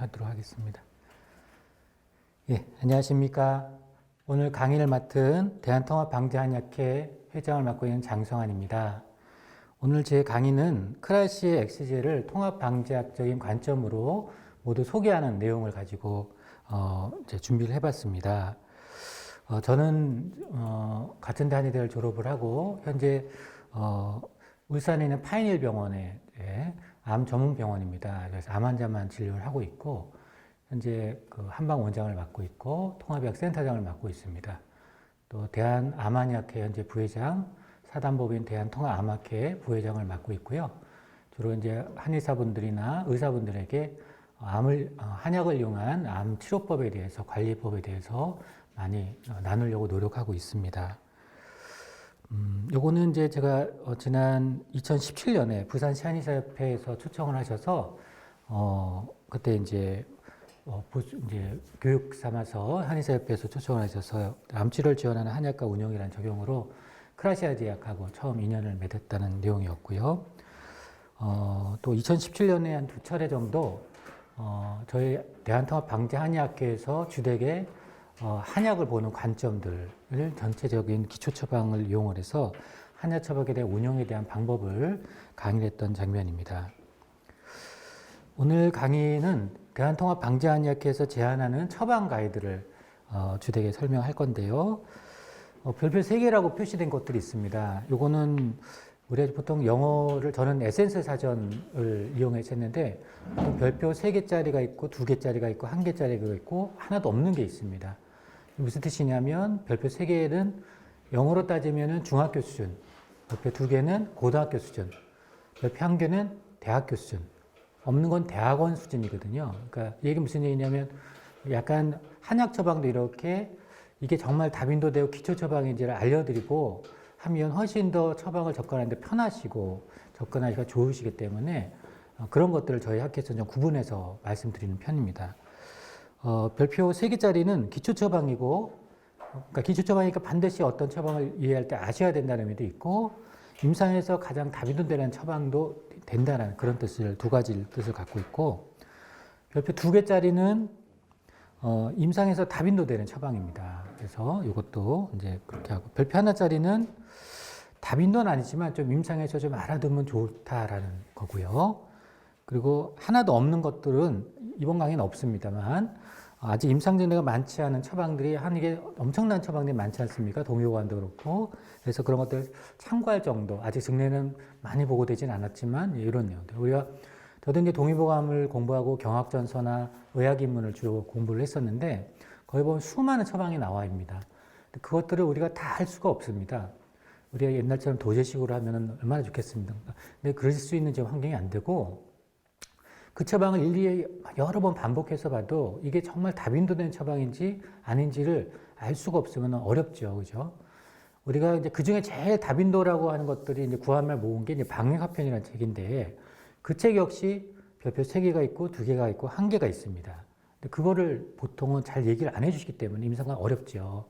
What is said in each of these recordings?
하도록 하겠습니다. 예, 안녕하십니까. 오늘 강의를 맡은 대한통합방재한약회 회장을 맡고 있는 장성환입니다. 오늘 제 강의는 크라시의 엑시제를 통합방재학적인 관점으로 모두 소개하는 내용을 가지고 이제 준비를 해봤습니다. 저는 같은 대한의대를 졸업을 하고 현재 울산에 있는 파인힐 병원에 암 전문 병원입니다. 그래서 암 환자만 진료를 하고 있고 현재 그 한방 원장을 맡고 있고 통합의학 센터장을 맡고 있습니다. 또 대한암한의학회 현재 부회장, 사단법인 대한통합암학회 부회장을 맡고 있고요. 주로 이제 한의사분들이나 의사분들에게 한약을 이용한 암 치료법에 대해서, 관리법에 대해서 많이 나누려고 노력하고 있습니다. 요거는 이제 제가 지난 2017년에 부산 시한의사협회에서 초청을 하셔서 그때 이제 교육 삼아서 한의사협회에서 초청을 하셔서 암치료를 지원하는 한약과 운영이라는 적용으로 크라시아 제약하고 처음 인연을 맺었다는 내용이었고요. 또 2017년에 한 2차례 정도 저희 대한통합방재한의학회에서 주되게 한약을 보는 관점들을 전체적인 기초처방을 이용을 해서 한약 처방에 대한 운영에 대한 방법을 강의를 했던 장면입니다. 오늘 강의는 대한통합방재한의학회에서 제안하는 처방 가이드를 주되게 설명할 건데요. 별표 3개라고 표시된 것들이 있습니다. 요거는 우리가 보통 영어를 저는 에센스 사전을 이용해서 했는데 별표 3개짜리가 있고 2개짜리가 있고 1개짜리가 있고 하나도 없는 게 있습니다. 무슨 뜻이냐면 별표 3개는 영어로 따지면 중학교 수준, 별표 2개는 고등학교 수준, 별표 1개는 대학교 수준, 없는 건 대학원 수준이거든요. 그러니까 이게 무슨 얘기냐면 약간 한약 처방도 이렇게 이게 정말 다빈도되고 기초 처방인지를 알려드리고 하면 훨씬 더 처방을 접근하는데 편하시고 접근하기가 좋으시기 때문에 그런 것들을 저희 학회에서 좀 구분해서 말씀드리는 편입니다. 별표 3개짜리는 기초 처방이고, 그러니까 기초 처방이니까 반드시 어떤 처방을 이해할 때 아셔야 된다는 의미도 있고, 임상에서 가장 다빈도되는 처방도 된다는 그런 뜻을, 두 가지 뜻을 갖고 있고, 별표 2개짜리는 임상에서 다빈도되는 처방입니다. 그래서 이것도 이제 그렇게 하고, 별표 1짜리는 다빈도는 아니지만 좀 임상에서 좀 알아두면 좋다라는 거고요. 그리고 하나도 없는 것들은 이번 강의는 없습니다만 아직 임상 증례가 많지 않은 처방들이 한국에 엄청난 처방들이 많지 않습니까? 동의보감도 그렇고. 그래서 그런 것들 참고할 정도. 아직 증례는 많이 보고되진 않았지만 이런 내용들. 우리가 저도 이제 동의보감을 공부하고 경학전서나 의학인문을 주로 공부를 했었는데 거기 보면 수많은 처방이 나와 있습니다. 그것들을 우리가 다 할 수가 없습니다. 우리가 옛날처럼 도제식으로 하면 얼마나 좋겠습니까? 근데 그럴 수 있는 지금 환경이 안 되고 그 처방을 일일이 여러 번 반복해서 봐도 이게 정말 다빈도된 처방인지 아닌지를 알 수가 없으면 어렵죠. 그죠? 우리가 이제 그 중에 제일 다빈도라고 하는 것들이 이제 구한말 모은 게 이제 방역화편이라는 책인데 그 책 역시 별표 3개가 있고 2개가 있고 1개가 있습니다. 근데 그거를 보통은 잘 얘기를 안 해주시기 때문에 임상관 어렵죠.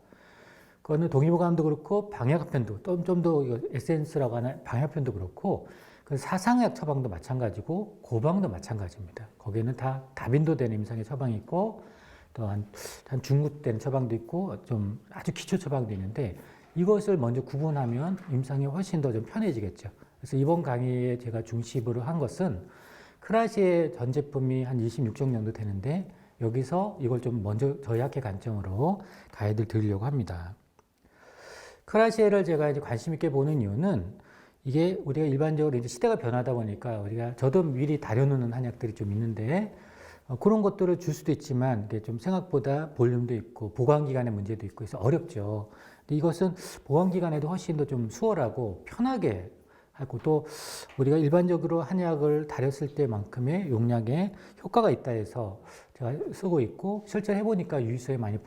그거는 동의보감도 그렇고 방역화편도 좀 더 에센스라고 하는 방역화편도 그렇고 사상의학 처방도 마찬가지고 고방도 마찬가지입니다. 거기에는 다 다빈도된 임상의 처방이 있고 또 한 중급된 처방도 있고 좀 아주 기초 처방도 있는데 이것을 먼저 구분하면 임상이 훨씬 더 좀 편해지겠죠. 그래서 이번 강의에 제가 중심으로 한 것은 크라시의 전 제품이 한 26종 정도 되는데 여기서 이걸 좀 먼저 저희 학회 관점으로 가이드를 드리려고 합니다. 크라시를 제가 이제 관심 있게 보는 이유는 이게 우리가 일반적으로 이제 시대가 변하다 보니까 저도 미리 다려놓는 한약들이 좀 있는데 그런 것들을 줄 수도 있지만 이게 좀 생각보다 볼륨도 있고 보관기간의 문제도 있고 해서 어렵죠. 근데 이것은 보관기간에도 훨씬 더 좀 수월하고 편하게 하고 또 우리가 일반적으로 한약을 다렸을 때만큼의 용량에 효과가 있다 해서 제가 쓰고 있고 실제 해보니까 유의소에 많이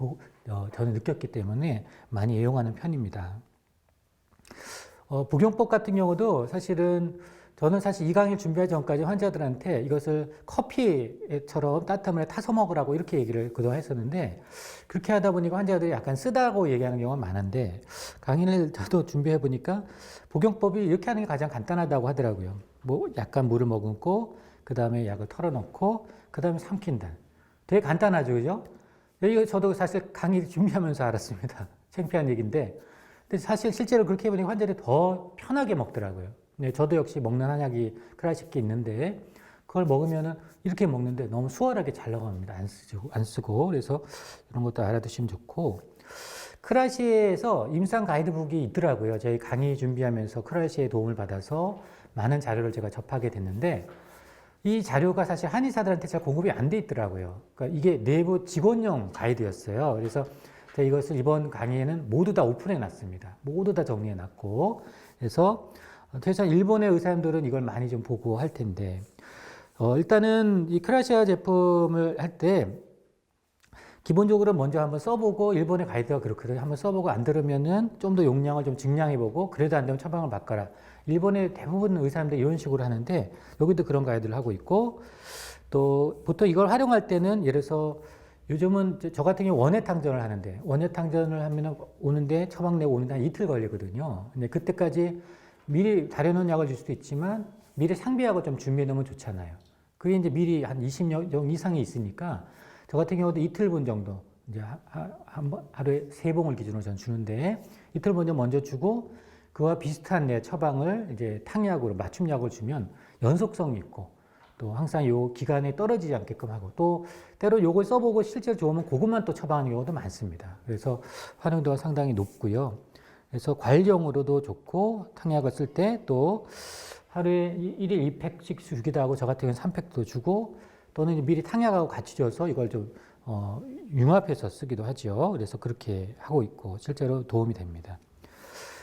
저는 느꼈기 때문에 많이 애용하는 편입니다. 복용법 같은 경우도 사실은 저는 사실 이 강의를 준비하기 전까지 환자들한테 이것을 커피처럼 따뜻한 물에 타서 먹으라고 이렇게 얘기를 그동안 했었는데 그렇게 하다 보니까 환자들이 약간 쓰다고 얘기하는 경우가 많은데 강의를 저도 준비해 보니까 복용법이 이렇게 하는 게 가장 간단하다고 하더라고요. 뭐 약간 물을 머금고 그 다음에 약을 털어넣고 그 다음에 삼킨다. 되게 간단하죠, 그죠? 이거 저도 사실 강의 준비하면서 알았습니다. 창피한 얘기인데. 근데 사실 실제로 그렇게 해보니 환자들이 더 편하게 먹더라고요. 네, 저도 역시 먹는 한약이 크라시께 있는데 그걸 먹으면은 이렇게 먹는데 너무 수월하게 잘 나갑니다. 안 쓰고. 그래서 이런 것도 알아두시면 좋고. 크라시에서 임상 가이드북이 있더라고요. 저희 강의 준비하면서 크라시의 도움을 받아서 많은 자료를 제가 접하게 됐는데 이 자료가 사실 한의사들한테 잘 공급이 안 돼 있더라고요. 그러니까 이게 내부 직원용 가이드였어요. 그래서 제가 이것을 이번 강의에는 모두 다 오픈해 놨습니다. 모두 다 정리해 놨고. 그래서 최소한 일본의 의사님들은 이걸 많이 좀 보고 할 텐데, 일단은 이 크라시아 제품을 할 때 기본적으로 먼저 한번 써보고 일본의 가이드가 그렇거든요. 한번 써보고 안 들으면은 좀 더 용량을 좀 증량해보고 그래도 안 되면 처방을 바꿔라. 일본의 대부분 의사님들 이런 식으로 하는데 여기도 그런 가이드를 하고 있고 또 보통 이걸 활용할 때는 예를 들어서 요즘은 저 같은 경우 원예탕전을 하는데 원예탕전을 하면 오는데 처방 내고 오는데 한 이틀 걸리거든요. 근데 그때까지 미리 다려놓은 약을 줄 수도 있지만 미리 상비약을 좀 준비해 놓으면 좋잖아요. 그게 이제 미리 한 20여 이상이 있으니까 저 같은 경우도 이틀분 정도 이제 하루에 3봉을 기준으로 전 주는데 이틀분 정도 먼저 주고 그와 비슷한 내 처방을 이제 탕약으로 맞춤약을 주면 연속성이 있고 또 항상 요 기간에 떨어지지 않게끔 하고 또 때로 요걸 써보고 실제로 좋으면 그것만 또 처방하는 경우도 많습니다. 그래서 활용도가 상당히 높고요. 그래서 관리용으로도 좋고 탕약을 쓸 때 또 하루에 1일 2팩씩 주기도 하고 저 같은 경우는 3팩도 주고 또는 미리 탕약하고 같이 줘서 이걸 좀 융합해서 쓰기도 하죠. 그래서 그렇게 하고 있고 실제로 도움이 됩니다.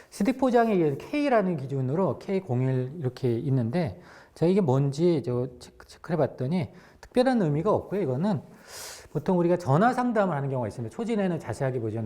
스틱 포장에 K라는 기준으로 K01 이렇게 있는데 제가 이게 뭔지 체크해 봤더니 특별한 의미가 없고요. 이거는 보통 우리가 전화 상담을 하는 경우가 있습니다. 초진에는 자세하게 보지만